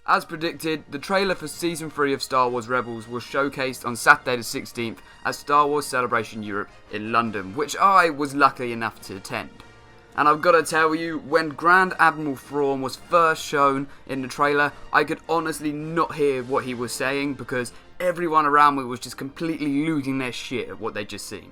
As predicted, the trailer for Season 3 of Star Wars Rebels was showcased on Saturday the 16th at Star Wars Celebration Europe in London, which I was lucky enough to attend. And I've got to tell you, when Grand Admiral Thrawn was first shown in the trailer, I could honestly not hear what he was saying because everyone around me was just completely losing their shit at what they'd just seen.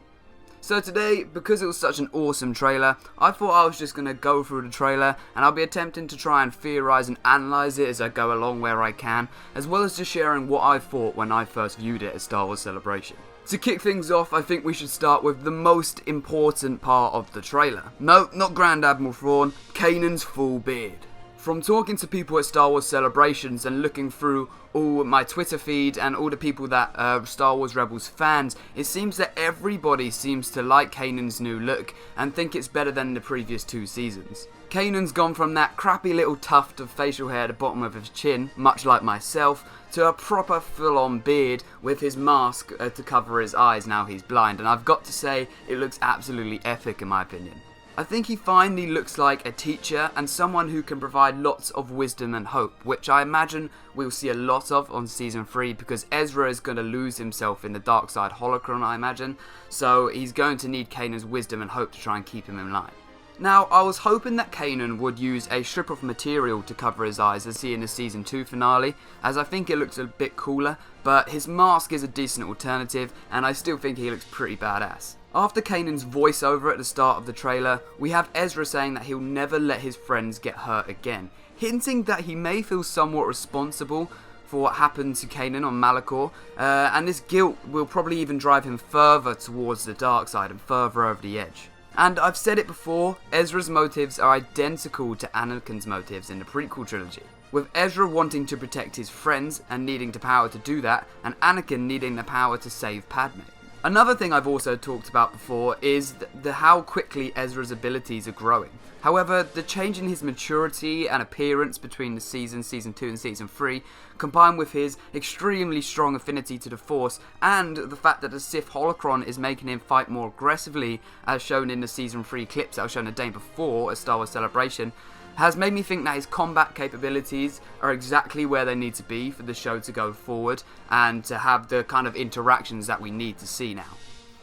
So today, because it was such an awesome trailer, I thought I was just going to go through the trailer and I'll be attempting to try and theorise and analyse it as I go along where I can, as well as just sharing what I thought when I first viewed it at Star Wars Celebration. To kick things off, I think we should start with the most important part of the trailer. No, not Grand Admiral Thrawn, Kanan's full beard. From talking to people at Star Wars Celebrations and looking through all my Twitter feed and all the people that are Star Wars Rebels fans, it seems that everybody seems to like Kanan's new look and think it's better than the previous 2 seasons. Kanan's gone from that crappy little tuft of facial hair at the bottom of his chin, much like myself, to a proper full-on beard with his mask to cover his eyes now he's blind, and I've got to say, it looks absolutely epic in my opinion. I think he finally looks like a teacher and someone who can provide lots of wisdom and hope, which I imagine we'll see a lot of on Season 3 because Ezra is going to lose himself in the dark side holocron, I imagine, so he's going to need Kanan's wisdom and hope to try and keep him in line. Now, I was hoping that Kanan would use a strip of material to cover his eyes as seen in the Season 2 finale, as I think it looks a bit cooler, but his mask is a decent alternative and I still think he looks pretty badass. After Kanan's voiceover at the start of the trailer, we have Ezra saying that he'll never let his friends get hurt again, hinting that he may feel somewhat responsible for what happened to Kanan on Malachor, and this guilt will probably even drive him further towards the dark side and further over the edge. And I've said it before, Ezra's motives are identical to Anakin's motives in the prequel trilogy, with Ezra wanting to protect his friends and needing the power to do that, and Anakin needing the power to save Padme. Another thing I've also talked about before is how quickly Ezra's abilities are growing. However, the change in his maturity and appearance between the Season 2 and Season 3, combined with his extremely strong affinity to the Force, and the fact that the Sith holocron is making him fight more aggressively, as shown in the Season 3 clips that were shown a day before at Star Wars Celebration, has made me think that his combat capabilities are exactly where they need to be for the show to go forward and to have the kind of interactions that we need to see now.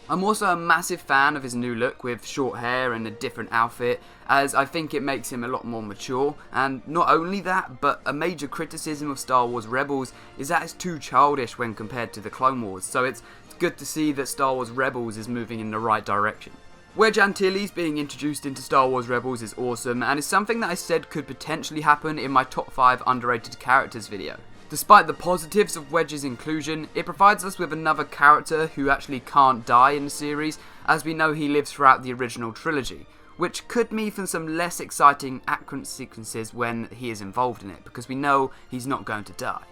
I'm also a massive fan of his new look with short hair and a different outfit, as I think it makes him a lot more mature, and not only that, but a major criticism of Star Wars Rebels is that it's too childish when compared to the Clone Wars, so it's good to see that Star Wars Rebels is moving in the right direction. Wedge Antilles being introduced into Star Wars Rebels is awesome, and is something that I said could potentially happen in my top 5 underrated characters video. Despite the positives of Wedge's inclusion, it provides us with another character who actually can't die in the series, as we know he lives throughout the original trilogy, which could mean for some less exciting action sequences when he is involved in it, because we know he's not going to die.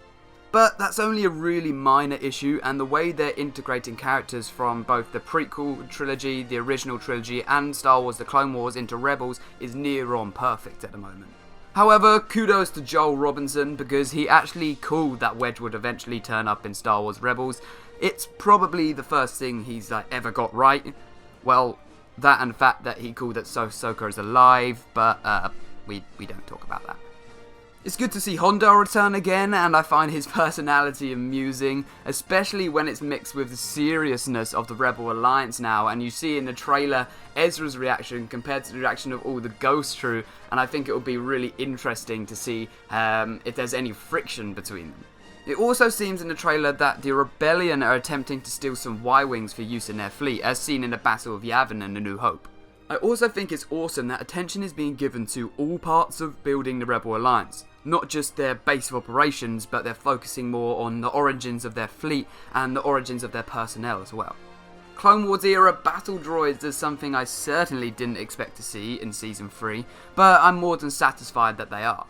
But that's only a really minor issue, and the way they're integrating characters from both the prequel trilogy, the original trilogy, and Star Wars The Clone Wars into Rebels is near on perfect at the moment. However, kudos to Joel Robinson, because he actually called that Wedge would eventually turn up in Star Wars Rebels. It's probably the first thing he's ever got right. Well, that and the fact that he called that Ahsoka is alive, but we don't talk about that. It's good to see Hondo return again, and I find his personality amusing, especially when it's mixed with the seriousness of the Rebel Alliance now, and you see in the trailer Ezra's reaction compared to the reaction of all the Ghost crew, and I think it will be really interesting to see if there's any friction between them. It also seems in the trailer that the Rebellion are attempting to steal some Y-Wings for use in their fleet, as seen in the Battle of Yavin and A New Hope. I also think it's awesome that attention is being given to all parts of building the Rebel Alliance. Not just their base of operations, but they're focusing more on the origins of their fleet and the origins of their personnel as well. Clone Wars era battle droids is something I certainly didn't expect to see in Season 3, but I'm more than satisfied that they are.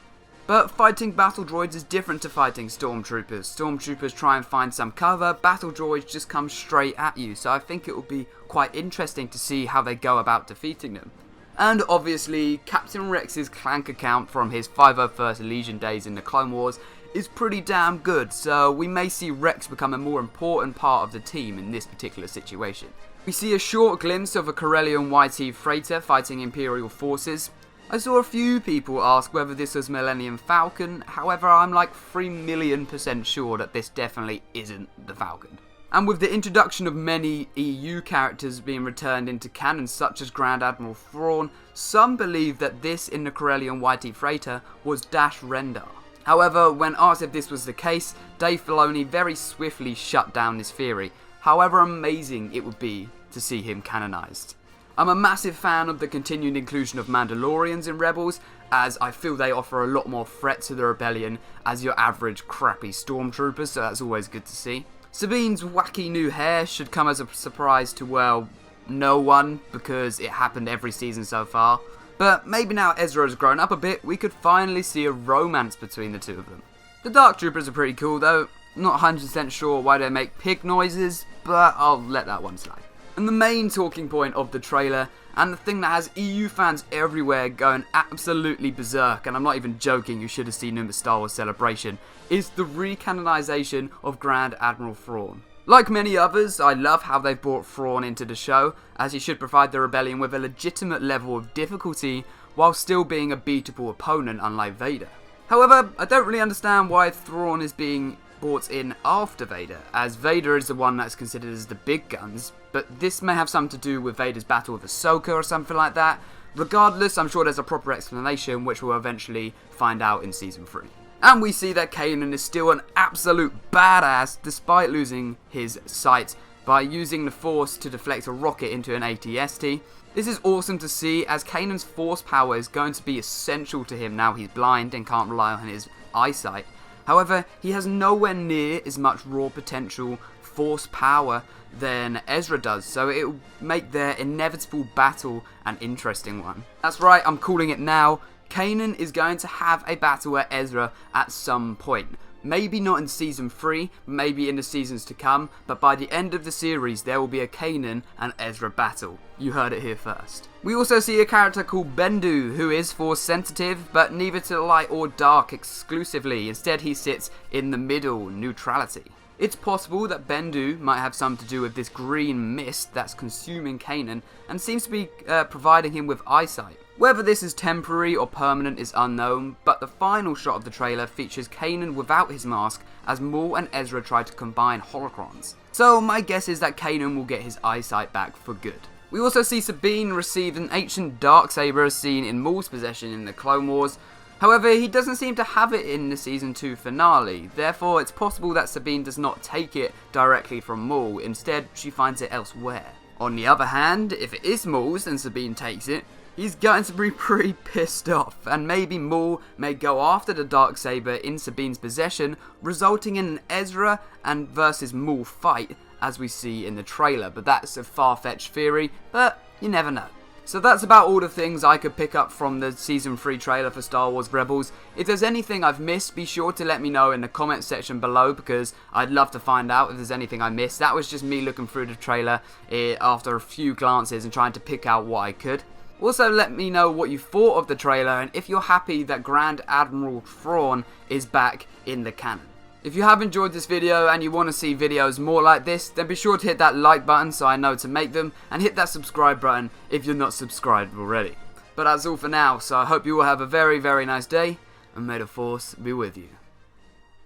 But fighting battle droids is different to fighting stormtroopers. Stormtroopers try and find some cover, battle droids just come straight at you, so I think it will be quite interesting to see how they go about defeating them. And obviously, Captain Rex's clank account from his 501st Legion days in the Clone Wars is pretty damn good, so we may see Rex become a more important part of the team in this particular situation. We see a short glimpse of a Corellian YT freighter fighting Imperial forces. I saw a few people ask whether this was Millennium Falcon, however I'm like 3,000,000% sure that this definitely isn't the Falcon. And with the introduction of many EU characters being returned into canon such as Grand Admiral Thrawn, some believe that this in the Corellian YT freighter was Dash Rendar. However, when asked if this was the case, Dave Filoni very swiftly shut down this theory, however amazing it would be to see him canonised. I'm a massive fan of the continued inclusion of Mandalorians in Rebels, as I feel they offer a lot more threat to the rebellion as your average crappy stormtroopers, so that's always good to see. Sabine's wacky new hair should come as a surprise to, well, no one, because it happened every season so far. But maybe now Ezra has grown up a bit, we could finally see a romance between the two of them. The Dark Troopers are pretty cool though, not 100% sure why they make pig noises, but I'll let that one slide. And the main talking point of the trailer, and the thing that has EU fans everywhere going absolutely berserk, and I'm not even joking, you should have seen him at Star Wars Celebration, is the recanonisation of Grand Admiral Thrawn. Like many others, I love how they've brought Thrawn into the show, as he should provide the rebellion with a legitimate level of difficulty, while still being a beatable opponent unlike Vader. However, I don't really understand why Thrawn is being brought in after Vader, as Vader is the one that's considered as the big guns, but this may have something to do with Vader's battle with Ahsoka or something like that. Regardless, I'm sure there's a proper explanation which we'll eventually find out in Season 3. And we see that Kanan is still an absolute badass despite losing his sight by using the Force to deflect a rocket into an AT-ST. This is awesome to see, as Kanan's Force power is going to be essential to him now he's blind and can't rely on his eyesight. However, he has nowhere near as much raw potential Force power than Ezra does, so it will make their inevitable battle an interesting one. That's right, I'm calling it now. Kanan is going to have a battle with Ezra at some point. Maybe not in Season 3, maybe in the seasons to come, but by the end of the series there will be a Kanan and Ezra battle. You heard it here first. We also see a character called Bendu, who is Force sensitive, but neither to light or dark exclusively. Instead he sits in the middle, neutrality. It's possible that Bendu might have something to do with this green mist that's consuming Kanan and seems to be providing him with eyesight. Whether this is temporary or permanent is unknown, but the final shot of the trailer features Kanan without his mask as Maul and Ezra try to combine holocrons. So my guess is that Kanan will get his eyesight back for good. We also see Sabine receive an ancient Darksaber as seen in Maul's possession in the Clone Wars. However, he doesn't seem to have it in the Season 2 finale, therefore it's possible that Sabine does not take it directly from Maul, instead she finds it elsewhere. On the other hand, if it is Maul's and Sabine takes it, he's going to be pretty pissed off, and maybe Maul may go after the Darksaber in Sabine's possession, resulting in an Ezra and versus Maul fight, as we see in the trailer. But that's a far-fetched theory, but you never know. So that's about all the things I could pick up from the Season 3 trailer for Star Wars Rebels. If there's anything I've missed, be sure to let me know in the comment section below, because I'd love to find out if there's anything I missed. That was just me looking through the trailer after a few glances and trying to pick out what I could. Also, let me know what you thought of the trailer and if you're happy that Grand Admiral Thrawn is back in the canon. If you have enjoyed this video and you want to see videos more like this, then be sure to hit that like button so I know to make them, and hit that subscribe button if you're not subscribed already. But that's all for now, so I hope you all have a very, very nice day, and may the Force be with you.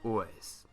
Always.